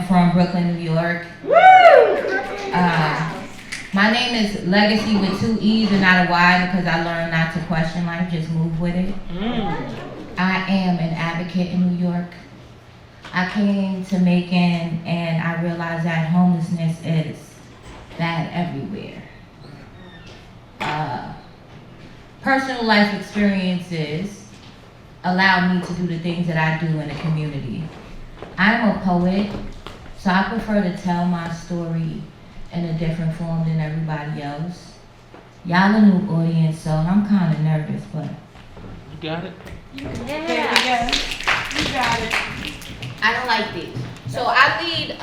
am from Brooklyn, New York. My name is Legacee with 2 E's and not a Y because I learned not to question life, just move with it. I am an advocate in New York. I came to Macon and I realized that homelessness is bad everywhere. Personal life experiences allow me to do the things that I do in the community. I'm a poet, so I prefer to tell my story in a different form than everybody else. Y'all a new audience, so I'm kind of nervous, but... You got it? Yeah. You got it. I don't like these. So I lead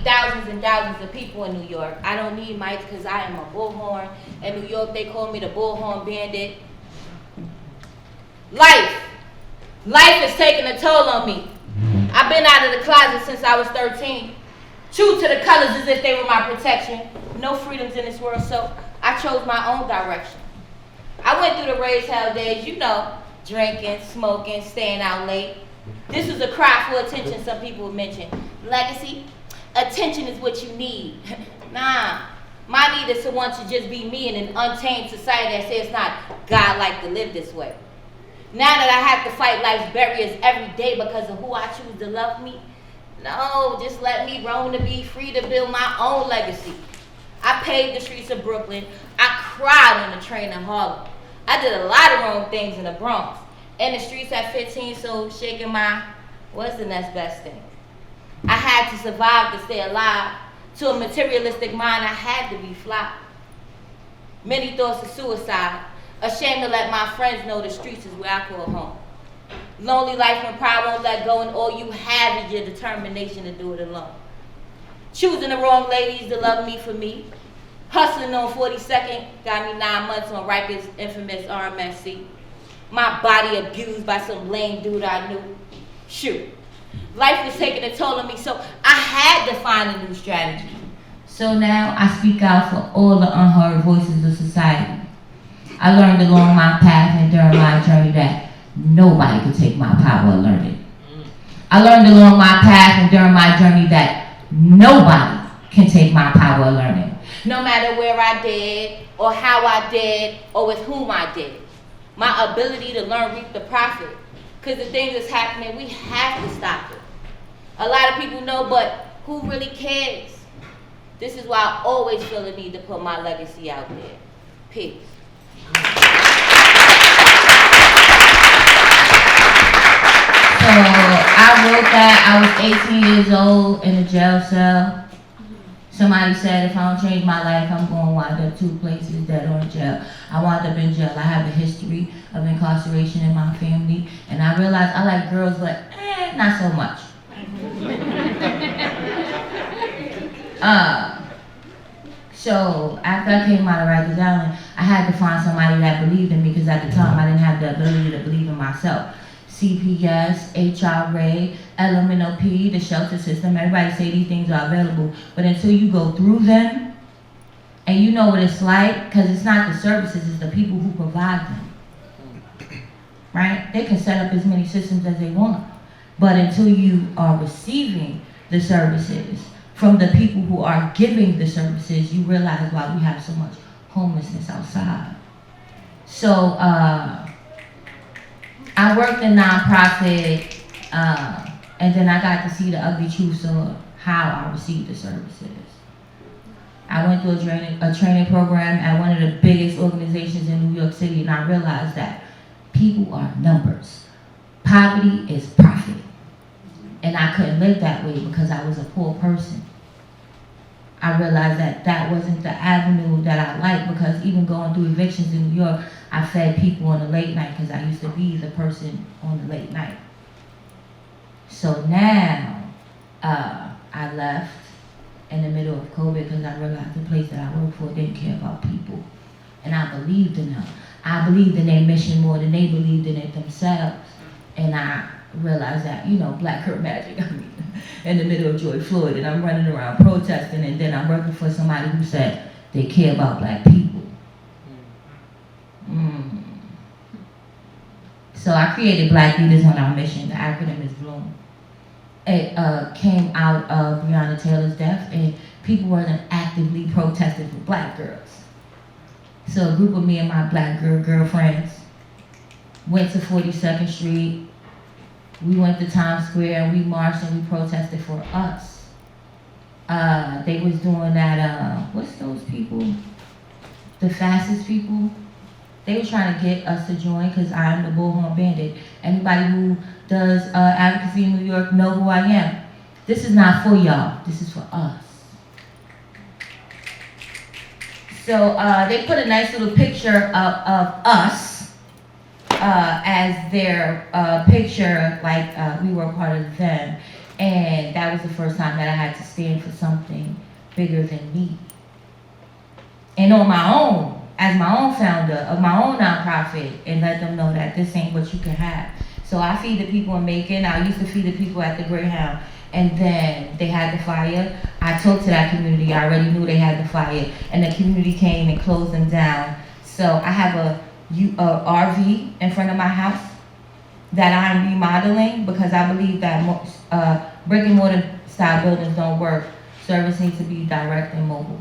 thousands and thousands of people in New York. I don't need mics because I am a bullhorn. In New York, they call me the bullhorn bandit. Life has taken a toll on me. I've been out of the closet since I was 13. True to the colors as if they were my protection. No freedoms in this world, so I chose my own direction. I went through the raised hell days, drinking, smoking, staying out late. This was a cry for attention some people would mention. Legacy, attention is what you need. Nah, my need is to want to just be me in an untamed society that says it's not God-like to live this way. Now that I have to fight life's barriers every day because of who I choose to love me, no, just let me roam to be free to build my own legacy. I paved the streets of Brooklyn. I cried on the train in Harlem. I did a lot of wrong things in the Bronx. In the streets at 15, so shaking my, what's the next best thing? I had to survive to stay alive. To a materialistic mind, I had to be fly. Many thoughts of suicide. Ashamed to let my friends know the streets is where I call home. Lonely life when pride won't let go and all you have is your determination to do it alone. Choosing the wrong ladies to love me for me. Hustling on 42nd, got me 9 months on Rikers' infamous RMSC. My body abused by some lame dude I knew. Shoot. Life was taking a toll on me, so I had to find a new strategy. So now I speak out for all the unheard voices of society. I learned along my path and during my journey that nobody could take my power or learn it. I learned along my path and during my journey that nobody can take my power or learn it. No matter where I did, or how I did, or with whom I did. My ability to learn reap the profit. Because the things that's happening, we have to stop it. A lot of people know, but who really cares? This is why I always feel the need to put my legacy out there. Peace. So I wrote that I was 18 years old in a jail cell. Somebody said if I don't change my life, I'm going to wind up 2 places, dead or in jail. I wound up in jail. I have a history of incarceration in my family. And I realized I like girls, but not so much. So after I came out of Rikers Island, I had to find somebody that believed in me because at the time I didn't have the ability to believe in myself. CPS, HRA, LMNOP, the shelter system, everybody say these things are available, but until you go through them, and you know what it's like, because it's not the services, it's the people who provide them, right? They can set up as many systems as they want, but until you are receiving the services from the people who are giving the services, you realize why we have so much homelessness outside. So, I worked in nonprofit, and then I got to see the ugly truths of how I received the services. I went through a training program at one of the biggest organizations in New York City, and I realized that people are numbers. Poverty is profit. And I couldn't live that way because I was a poor person. I realized that that wasn't the avenue that I liked because even going through evictions in New York, I fed people on the late night because I used to be the person on the late night. So now, I left in the middle of COVID because I realized the place that I worked for didn't care about people. And I believed in them. I believed in their mission more than they believed in it themselves. And I realized that, Black Girl Magic, in the middle of George Floyd, and I'm running around protesting, and then I'm working for somebody who said they care about Black people. So I created Black Leaders on Our Mission. The acronym is BLOOM. it came out of Breonna Taylor's death, and people were actively protesting for black girls. So a group of me and my black girlfriends went to 42nd Street. We went to Times Square and we marched and we protested for us. They was doing that, what's those people? The fastest people. They were trying to get us to join because I'm the Bullhorn Bandit. Anybody who does advocacy in New York know who I am. This is not for y'all, this is for us. So they put a nice little picture of us as their picture, like we were part of them. And that was the first time that I had to stand for something bigger than me. And on my own, as my own founder of my own nonprofit, and let them know that this ain't what you can have. So I feed the people in Macon. I used to feed the people at the Greyhound. And then they had the fire. I talked to that community. I already knew they had the fire. And the community came and closed them down. So I have a RV in front of my house that I'm remodeling because I believe that brick and mortar style buildings don't work. Service needs to be direct and mobile.